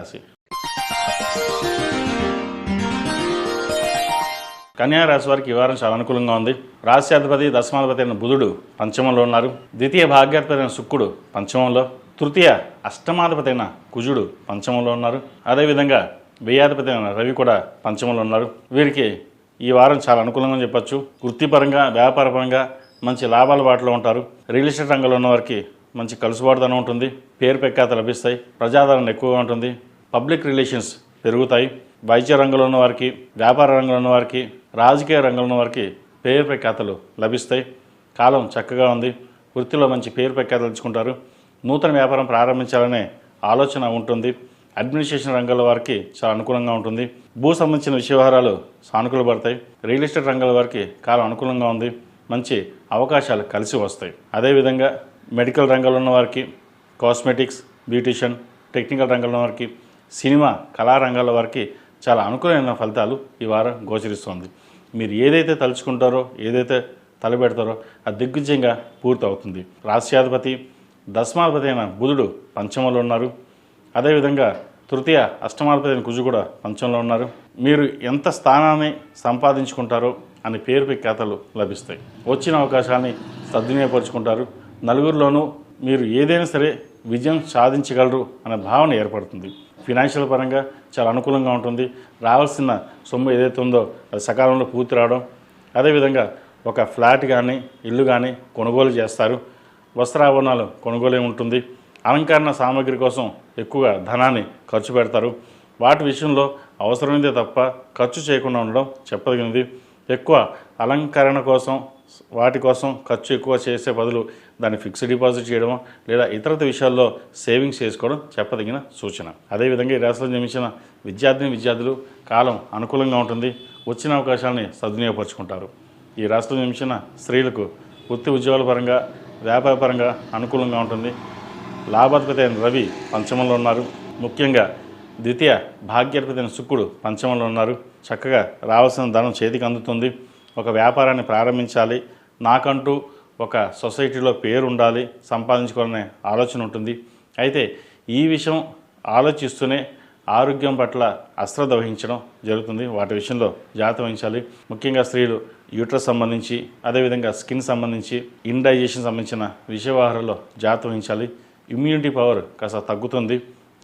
రాశి కన్యా రాశి వారికి ఈ వారం చాలా అనుకూలంగా ఉంది. రాశ్యాధిపతి దశమాధిపతి అయిన బుధుడు పంచమంలో ఉన్నారు. ద్వితీయ భాగ్యాధిపతి అయిన శుక్రుడు పంచమంలో, తృతీయ అష్టమాధిపతి అయిన కుజుడు పంచమంలో ఉన్నారు. అదేవిధంగా వ్యయాధిపతి అయిన రవి కూడా పంచమంలో ఉన్నారు. వీరికి ఈ వారం చాలా అనుకూలంగా చెప్పచ్చు. వృత్తిపరంగా వ్యాపారపరంగా మంచి లాభాల బాటలో ఉంటారు. రియల్ ఎస్టేట్ రంగంలో ఉన్న వారికి మంచి కలుసుబాటుతనం ఉంటుంది. పేరు ప్రఖ్యాత లభిస్తాయి. ప్రజాదరణ ఎక్కువగా ఉంటుంది. పబ్లిక్ రిలేషన్స్ పెరుగుతాయి. వైద్య రంగంలో ఉన్న వారికి, వ్యాపార రంగంలో ఉన్న వారికి, రాజకీయ రంగంలో ఉన్న వారికి పేరు ప్రఖ్యాతలు లభిస్తాయి. కాలం చక్కగా ఉంది. వృత్తిలో మంచి పేరు ప్రఖ్యాతలు తెచ్చుకుంటారు. నూతన వ్యాపారం ప్రారంభించాలనే ఆలోచన ఉంటుంది. అడ్మినిస్ట్రేషన్ రంగంలో వారికి చాలా అనుకూలంగా ఉంటుంది. భూ సంబంధించిన వ్యవహారాలు సానుకూల పడతాయి. రియల్ ఎస్టేట్ రంగంలో వారికి కాలం అనుకూలంగా ఉంది. మంచి అవకాశాలు కలిసి వస్తాయి. అదేవిధంగా మెడికల్ రంగంలో ఉన్న వారికి, కాస్మెటిక్స్, బ్యూటిషియన్, టెక్నికల్ రంగంలో ఉన్న వారికి, సినిమా కళారంగాల వారికి చాలా అనుకూలమైన ఫలితాలు ఈ వారం గోచరిస్తుంది. మీరు ఏదైతే తలుచుకుంటారో, ఏదైతే తలపెడతారో అది దిగ్విజయంగా పూర్తవుతుంది. రాశ్యాధిపతి దశమాధిపతి అయిన బుధుడు పంచమంలో ఉన్నారు. అదేవిధంగా తృతీయ అష్టమాధిపతి అయిన కుజు కూడా పంచంలో ఉన్నారు. మీరు ఎంత స్థానాన్ని సంపాదించుకుంటారో అని పేరు ప్రఖ్యాతలు లభిస్తాయి. వచ్చిన అవకాశాన్ని సద్వినియోగపరుచుకుంటారు. నలుగురిలోనూ మీరు ఏదైనా సరే విజయం సాధించగలరు అనే భావన ఏర్పడుతుంది. ఫినాన్షియల్ పరంగా చాలా అనుకూలంగా ఉంటుంది. రావాల్సిన సొమ్ము ఏదైతే ఉందో అది సకాలంలో పూర్తి రావడం, అదేవిధంగా ఒక ఫ్లాట్ కానీ ఇల్లు కానీ కొనుగోలు చేస్తారు. వస్త్రాభరణాలు కొనుగోలు ఉంటుంది. అలంకరణ సామాగ్రి కోసం ఎక్కువగా ధనాన్ని ఖర్చు పెడతారు. వాటి విషయంలో అవసరమైతే తప్ప ఖర్చు చేయకుండా ఉండడం చెప్పదగినది. ఎక్కువ అలంకరణ కోసం వాటి కోసం ఖర్చు ఎక్కువ చేసే బదులు దాన్ని ఫిక్స్డ్ డిపాజిట్ చేయడం లేదా ఇతరత విషయాల్లో సేవింగ్స్ చేసుకోవడం చెప్పదగిన సూచన. అదేవిధంగా ఈ రాశిలో జన్మించిన విద్యార్థులు కాలం అనుకూలంగా ఉంటుంది. వచ్చిన అవకాశాలని సద్వినియోగపరుచుకుంటారు. ఈ రాశిలో జన్మించిన స్త్రీలకు వృత్తి ఉద్యోగాల పరంగా, వ్యాపార పరంగా అనుకూలంగా ఉంటుంది. లాభాధిపతి అయిన రవి పంచమంలో ఉన్నారు. ముఖ్యంగా ద్వితీయ భాగ్యాధిపతి అయిన శుక్రుడు పంచమంలో ఉన్నారు. చక్కగా రావాల్సిన ధనం చేతికి అందుతుంది. ఒక వ్యాపారాన్ని ప్రారంభించాలి, నాకంటూ ఒక సొసైటీలో పేరు ఉండాలి, సంపాదించుకోవాలనే ఆలోచన ఉంటుంది. అయితే ఈ విషయం ఆలోచిస్తూనే ఆరోగ్యం పట్ల అశ్రద్ధ వహించడం జరుగుతుంది. వాటి విషయంలో జాగ్రత్త వహించాలి. ముఖ్యంగా స్త్రీలు యూట్రస్ సంబంధించి, అదేవిధంగా స్కిన్ సంబంధించి, ఇండైజెషన్ సంబంధించిన విషయవాహారాల్లో జాగ్రత్త వహించాలి. ఇమ్యూనిటీ పవర్ కాస్త తగ్గుతుంది.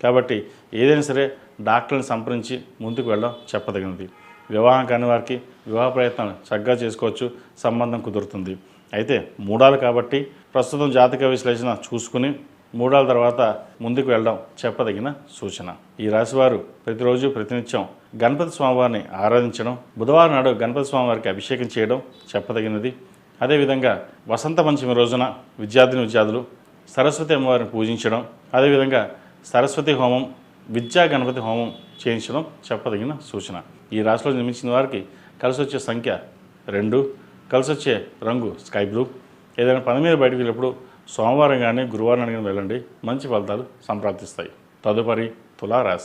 కాబట్టి ఏదైనా సరే డాక్టర్ని సంప్రదించి ముందుకు వెళ్ళడం చెప్పదగినది. వివాహం కాని వారికి వివాహ ప్రయత్నాలు చక్కగా చేసుకోవచ్చు. సంబంధం కుదురుతుంది. అయితే మూడాలు కాబట్టి ప్రస్తుతం జాతక విశ్లేషణ చూసుకుని మూడాల తర్వాత ముందుకు వెళ్ళడం చెప్పదగిన సూచన. ఈ రాశివారు ప్రతిరోజు ప్రతినిత్యం గణపతి స్వామివారిని ఆరాధించడం, బుధవారం నాడు గణపతి స్వామివారికి అభిషేకం చేయడం చెప్పదగినది. అదేవిధంగా వసంత పంచమి రోజున విద్యార్థులు సరస్వతి అమ్మవారిని పూజించడం, అదేవిధంగా సరస్వతి హోమం, విద్యా గణపతి హోమం చేయించడం చెప్పదగిన సూచన. ఈ రాశిలో జన్మించిన వారికి కలిసి వచ్చే సంఖ్య 2, కలిసి వచ్చే రంగు స్కై బ్లూ. ఏదైనా పని మీద బయటకు వెళ్ళినప్పుడు సోమవారం కానీ గురువారం కానీ వెళ్ళండి. మంచి ఫలితాలు సంప్రాప్తిస్తాయి. తదుపరి తులారాశి.